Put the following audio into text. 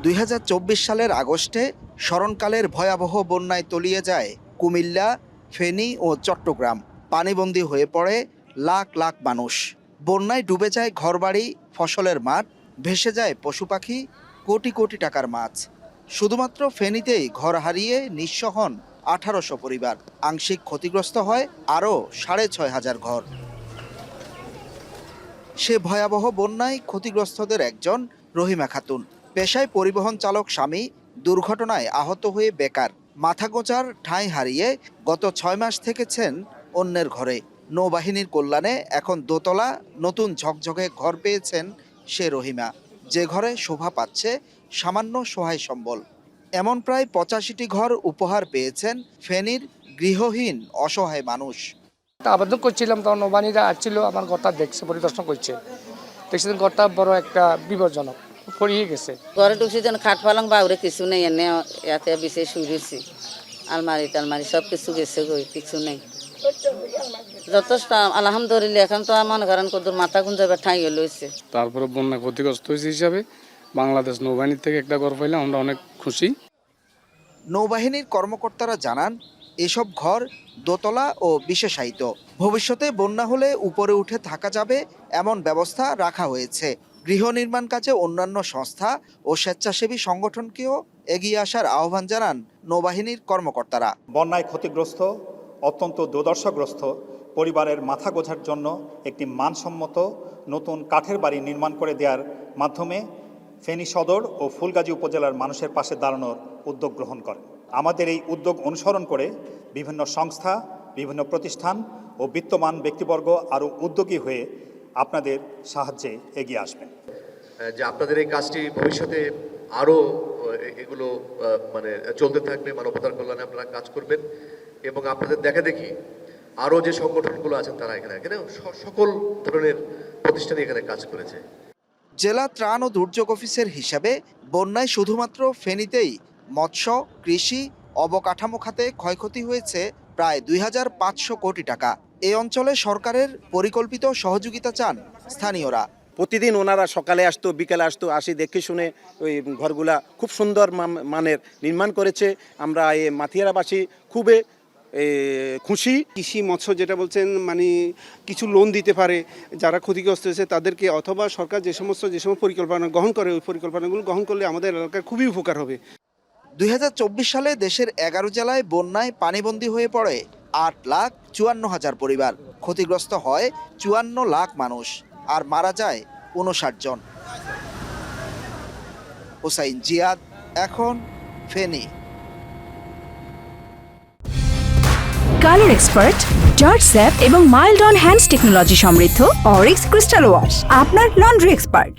2024 সালের আগস্টে স্মরণকালের ভয়াবহ বন্যায় তলিয়ে যায় কুমিল্লা, ফেনী ও চট্টগ্রাম। পানিবন্দী হয়ে পড়ে লাখ লাখ মানুষ। বন্যায় ডুবে যায় ঘরবাড়ি, ফসলের মাঠ, ভেসে যায় পশু পাখি, কোটি কোটি টাকার মাছ। শুধুমাত্র ফেনীতেই ঘর হারিয়ে নিঃস্ব হন 1800 পরিবার। আংশিক ক্ষতিগ্রস্ত হয় আরও 6500 ঘর। সে ভয়াবহ বন্যায় ক্ষতিগ্রস্তদের একজন রহিমা খাতুন। পেশায় পরিবহন চালক স্বামী দুর্ঘটনায় আহত হয়ে বেকার। মাথা গোঁজার ঠাঁই হারিয়ে গত 6 মাস থেকেছেন অন্যের ঘরে। নৌবাহিনীর কল্যাণে এখন দোতলা নতুন ঝকঝকে ঘর পেয়েছেন সে রহিমা, যে ঘরে শোভা পাচ্ছে সামান্য সহায় সম্বল। এমন প্রায় 85টি ঘর উপহার পেয়েছেন ফেনীর গৃহহীন অসহায় মানুষ। আবেদন করছিলাম, তখন নৌবাহিনীরা আসছিল, আমার ঘরটা দেখছে, পরিদর্শন করছে, দেখছেন ঘরটা বড় একটা বিপজ্জনক, পড়িয়ে গেছে। ঘরে ঢুকছি যেন খাট পালং বাউরে কিছু নেই, এনে এতে বিশেষ শুয়েছি, আলমারি টালমারি সব কিছু গেছে, কিছু নেই। যথেষ্ট আলহামদুলিল্লাহ। এখন তো মনে করেন কত মাথা গুঞ্জাবে ঠাঁই লইছে। তারপরে বন্যা ক্ষতিগ্রস্ত হয়েছে হিসাবে বাংলাদেশ নৌবাহিনীর থেকে একটা ঘর পাইলাম, আমরা অনেক খুশি। নৌবাহিনীর কর্মকর্তারা জানান, এসব ঘর দোতলা ও বিশেষায়িত। ভবিষ্যতে বন্যা হলে উপরে উঠে থাকা যাবে এমন ব্যবস্থা রাখা হয়েছে। গৃহ নির্মাণ কাজে অন্যান্য সংস্থা ও স্বেচ্ছাসেবী সংগঠনকেও এগিয়ে আসার আহ্বান জানান নৌবাহিনীর কর্মকর্তারা। বন্যায় ক্ষতিগ্রস্ত, অত্যন্ত দুর্দশাগ্রস্ত পরিবারের মাথা গোঁজার জন্য একটি মানসম্মত নতুন কাঠের বাড়ি নির্মাণ করে দেওয়ার মাধ্যমে ফেনী সদর ও ফুলগাজী উপজেলার মানুষের পাশে দাঁড়ানোর উদ্যোগ গ্রহণ করে। আমাদের এই উদ্যোগ অনুসরণ করে বিভিন্ন সংস্থা, বিভিন্ন প্রতিষ্ঠান ও বিত্তমান ব্যক্তিবর্গ আরও উদ্যোগী হয়ে আপনাদের সাহায্যে এগিয়ে আসবেন। যে আপনাদের এই কাজটি ভবিষ্যতে আরও এগুলো চলতে থাকবে, মানবতার কল্যাণে আপনারা কাজ করবেন এবং আপনাদের দেখা দেখি আরও যে সংগঠনগুলো আছেন তারা এখানে সকল ধরনের প্রতিষ্ঠানই এখানে কাজ করেছে। জেলা ত্রাণ ও দুর্যোগ অফিসের হিসাবে বন্যায় শুধুমাত্র ফেনীতেই মৎস্য, কৃষি, অবকাঠামো খাতে ক্ষয়ক্ষতি হয়েছে প্রায় 2500 কোটি টাকা। এই অঞ্চলে সরকারের পরিকল্পিত সহযোগিতা চান স্থানীয়রা। প্রতিদিন ওনারা সকালে আসতো, বিকেলে আসতো, আসি দেখে শুনে ওই ঘরগুলা খুব সুন্দর মানের নির্মাণ করেছে। আমরা এই মাথিয়ারাবাসী খুবই খুশি। কৃষি মৎস্য যেটা বলছেন, কিছু লোন দিতে পারে যারা ক্ষতিগ্রস্ত হয়েছে তাদেরকে, অথবা সরকার যে সমস্ত পরিকল্পনা গ্রহণ করে ওই পরিকল্পনাগুলো গ্রহণ করলে আমাদের এলাকার খুবই উপকার হবে। 2024 সালে দেশের 11 জেলায় বন্যায় পানিবন্দী হয়ে পড়ে 8,54,000 পরিবার। ক্ষতিগ্রস্ত হয় 54 লাখ মানুষ আর মারা যায় 59 জন। হোসাইন জিয়াদ, এখন Feni. Colour expert, George sap এবং মাইল্ড অন হ্যান্ডস টেকনোলজি সমৃদ্ধ অরিক্স ক্রিস্টাল ওয়াশ, আপনার লন্ড্রি এক্সপার্ট।